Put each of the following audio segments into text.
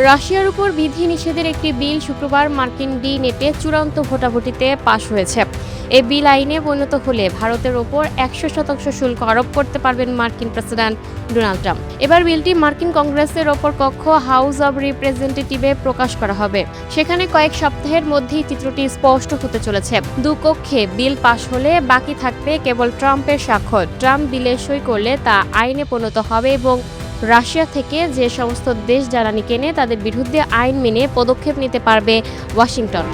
রাশিয়ার উপর বিধিনিষেধের একটি বিল শুক্রবার মার্কিন নেটে চূড়ান্ত ভোটাভুটিতে পাশ হয়েছে। এই বিল আইনে পরিণত হলে ভারতের ওপর 100% শুল্ক আরোপ করতে পারবেন মার্কিন প্রেসিডেন্ট ডোনাল্ড ট্রাম্প। এবার বিলটি মার্কিন কংগ্রেসের ওপর কক্ষ হাউস অব রিপ্রেজেন্টেটিভে প্রকাশ করা হবে। সেখানে কয়েক সপ্তাহের মধ্যেই চিত্রটি স্পষ্ট হতে চলেছে। দুকক্ষে বিল পাশ হলে বাকি থাকবে কেবল ট্রাম্পের স্বাক্ষর। ট্রাম্প বিলে সই করলে তা আইনে পরিণত হবে এবং রাশিয়া থেকে যে সমস্ত দেশ জ্বালানি কেনে তাদের বিরুদ্ধে আইন মেনে পদক্ষেপ নিতে পারবে ওয়াশিংটন।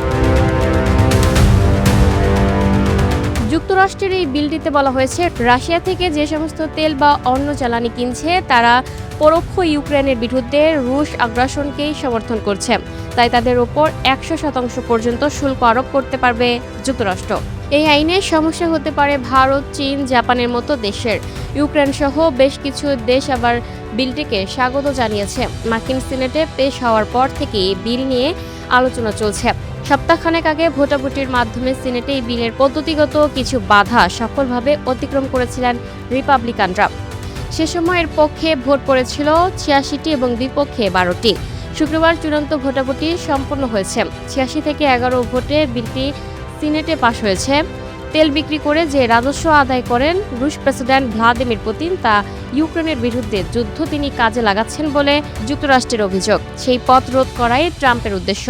যুক্তরাষ্ট্রের এই বিলটিতে বলা হয়েছে, রাশিয়া থেকে যে সমস্ত তেল বা অন্য জ্বালানি কিনছে তারা পরোক্ষ ইউক্রেনের বিরুদ্ধে রুশ আগ্রাসনকেই সমর্থন করছে। তাই তাদের ওপর 100% পর্যন্ত শুল্ক আরোপ করতে পারবে যুক্তরাষ্ট্র। এই আইনে সমস্যা হতে পারে ভারত, চীন, জাপানের মতো দেশের। ইউক্রেন সহ বেশ কিছু দেশ আবার বিলটিকে স্বাগত জানিয়েছে। মার্কিন সিনেটে পেশ হওয়ার পর থেকেই বিল নিয়ে আলোচনা চলছে। সপ্তাহখানেক আগে ভোটাভুটির মাধ্যমে সিনেটে এই বিলের পদ্ধতিগত কিছু বাধা সফলভাবে অতিক্রম করেছিলেন রিপাবলিকানরা। সে সময় এর পক্ষে ভোট পড়েছিল 86টি এবং বিপক্ষে 12টি। শুক্রবার চূড়ান্ত ভোটাভুটি সম্পন্ন হয়েছে। 86 থেকে 11 ভোটে বিলটি সিনেটে পাশ হয়েছে। তেল বিক্রি করে যে রাজস্ব আদায় করেন রুশ প্রেসিডেন্ট ভ্লাদিমির পুতিন, তা ইউক্রেনের বিরুদ্ধে যুদ্ধ তিনি কাজে লাগাচ্ছেন বলে যুক্তরাষ্ট্রের অভিযোগ। সেই পথ রোধ করাই ট্রাম্পের উদ্দেশ্য।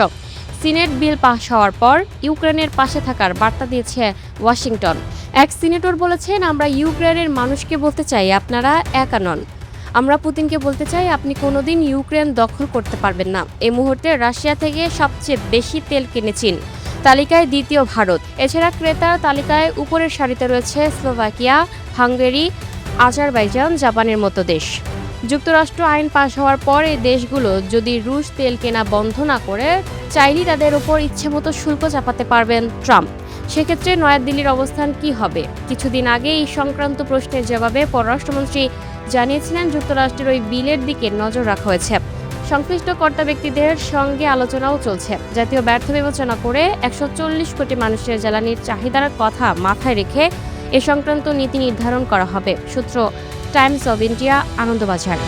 সিনেট বিল পাশ হওয়ার পর ইউক্রেনের পাশে থাকার বার্তা দিয়েছে ওয়াশিংটন। এক সিনেটর বলেছেন, আমরা ইউক্রেনের মানুষকে বলতে চাই আপনারা একা নন। আমরা পুতিনকে বলতে চাই আপনি কোনোদিন ইউক্রেন দখল করতে পারবেন না। এই মুহূর্তে রাশিয়া থেকে সবচেয়ে বেশি তেল কিনে চীন, তালিকায় দ্বিতীয় ভারত। এছাড়া ক্রেতার তালিকায় উপরের সারিতে রয়েছে স্লোভাকিয়া, হাঙ্গেরি, আজারবাইজান, জাপানের মতো দেশ। যুক্তরাষ্ট্র আইন পাশ হওয়ার পর এই দেশগুলো যদি রুশ তেল কেনা বন্ধ না করে চাইলেই তাদের ওপর ইচ্ছেমতো শুল্ক চাপাতে পারবেন ট্রাম্প। সেক্ষেত্রে নয়াদিল্লির অবস্থান কি হবে? কিছুদিন আগে এই সংক্রান্ত প্রশ্নের জবাবে পররাষ্ট্রমন্ত্রী জানিয়েছিলেন, যুক্তরাষ্ট্রের ওই বিলের দিকে নজর রাখা হয়েছে। সংশ্লিষ্ট কর্তা ব্যক্তিদের সঙ্গে আলোচনাও চলছে। জাতীয় ব্যর্থ বিবেচনা করে 140 কোটি মানুষের জ্বালানির চাহিদার কথা মাথায় রেখে এ সংক্রান্ত নীতি নির্ধারণ করা হবে। সূত্র Times of India, Anandabazar.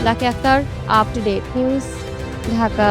Lucky Akter, up to date news, Dhaka.